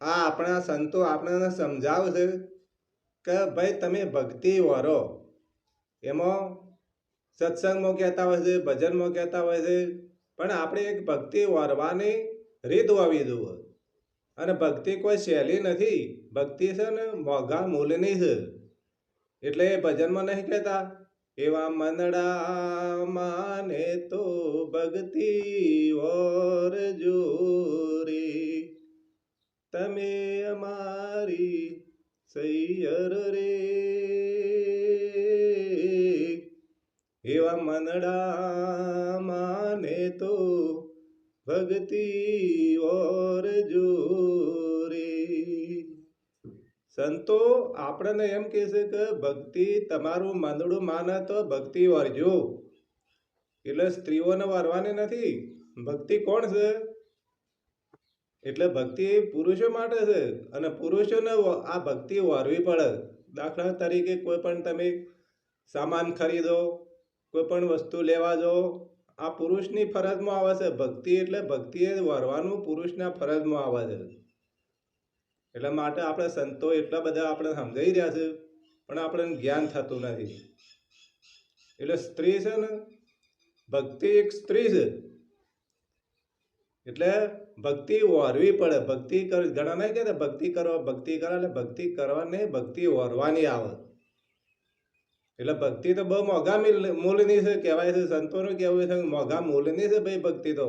આ આપણા સંતો આપણને સમજાવશે કે ભાઈ તમે ભક્તિ વરો. એમાં સત્સંગમાં કહેતા હોય છે, ભજનમાં કહેતા હોય છે, પણ આપણે એક ભક્તિ વરવાની રીત હોવી જોઈએ. અને ભક્તિ કોઈ સહેલી નથી. ભક્તિ છે ને મોંઘા મૂલ્યની છે. એટલે એ ભજનમાં નહીં કહેતા, એવા મનડા માને તો ભક્તિ વરજો રે, તમે અમારી સૈયર રે. એવા મનડા માને તો ભક્તિ વરજો રે. સંતો આપણને એમ કહે છે કે ભક્તિ તમારું મંદડું માને તો ભક્તિ વરજો. એટલે સ્ત્રીઓને વરવાની નથી. ભક્તિ કોણ છે? એટલે ભક્તિ પુરુષો માટે છે. અને પુરુષોને આ ભક્તિ વરવી પડે. દાખલા તરીકે કોઈ પણ તમે સામાન ખરીદો, કોઈ પણ વસ્તુ લેવા જાઓ, આ પુરુષની ફરજમાં આવે છે. ભક્તિ એટલે ભક્તિ એ વરવાનું પુરુષના ફરજમાં આવે છે. એટલા માટે આપણે સંતો એટલા બધા આપણે સમજાઈ રહ્યા છે, પણ આપણને જ્ઞાન થતું નથી. એટલે સ્ત્રી છે ને, ભક્તિ એક સ્ત્રી છે. એટલે ભક્તિ વરવી પડે. ભક્તિ ઘણા નહીં કહેતા ભક્તિ કરો, ભક્તિ કરો. એટલે ભક્તિ કરવાની, ભક્તિ વરવાની આવે. એટલે ભક્તિ તો બહુ મોંઘા મૂલ્યની છે કહેવાય છે. સંતોનું કહેવું છે મોંઘા મૂલ્યની છે ભાઈ ભક્તિ તો.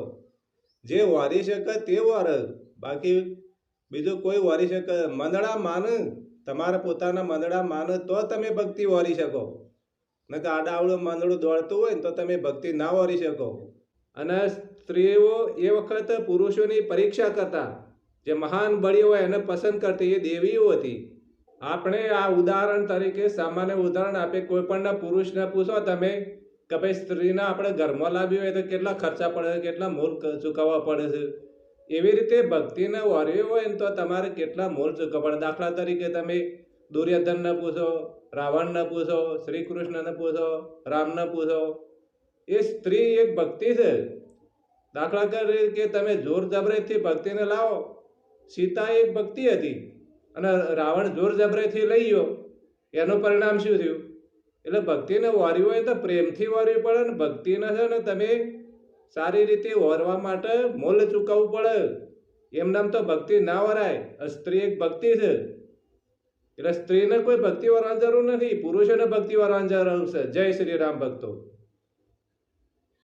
જે વારી શકે તે વર. બાકી બીજું કોઈ વારી શકે? મંદડા માન, તમારા પોતાના મંદડા માન તો તમે ભક્તિ વારી શકો. ને કે આડાવડું મંદડું દોડતું હોય ને તો તમે ભક્તિ ના વારી શકો. અને સ્ત્રીઓ એ વખત પુરુષોની પરીક્ષા કરતા. જે મહાન બળી હોય એને પસંદ કરતી, એ દેવીઓ હતી. આપણે આ ઉદાહરણ તરીકે સામાન્ય ઉદાહરણ આપે. કોઈ પણ પુરુષને પૂછો તમે કે ભાઈ સ્ત્રીને આપણે ઘરમાં લાવી હોય તો કેટલા ખર્ચા પડે છે, કેટલા મૂળ ચૂકવવા પડે છે. એવી રીતે ભક્તિને વરવી હોય ને તો તમારે કેટલા મૂળ ચૂકવવા પડે. દાખલા તરીકે તમે દુર્યોધનને પૂછો, રાવણને પૂછો, શ્રી કૃષ્ણને પૂછો, રામને પૂછો. એ સ્ત્રી એક ભક્તિ છે. દાખલા તરીકે તમે જોર જબરેથી ભક્તિને લાવો. સીતા એક ભક્તિ હતી અને રાવણ જોર જબરેથી લઈ ગયો. એનું પરિણામ શું થયું? એટલે ભક્તિને વરવી હોય તો પ્રેમથી વરવી પડે ને. ભક્તિને છે ને તમે સારી રીતે વરવા માટે મૂલ્ય ચૂકવવું પડે. એમનામ તો ભક્તિ ના વરાય. સ્ત્રી એક ભક્તિ છે. એટલે સ્ત્રીને કોઈ ભક્તિ વરવાની જરૂર નથી, પુરુષોને ભક્તિ વરવાની જરૂર છે. જય શ્રી રામ ભક્તો.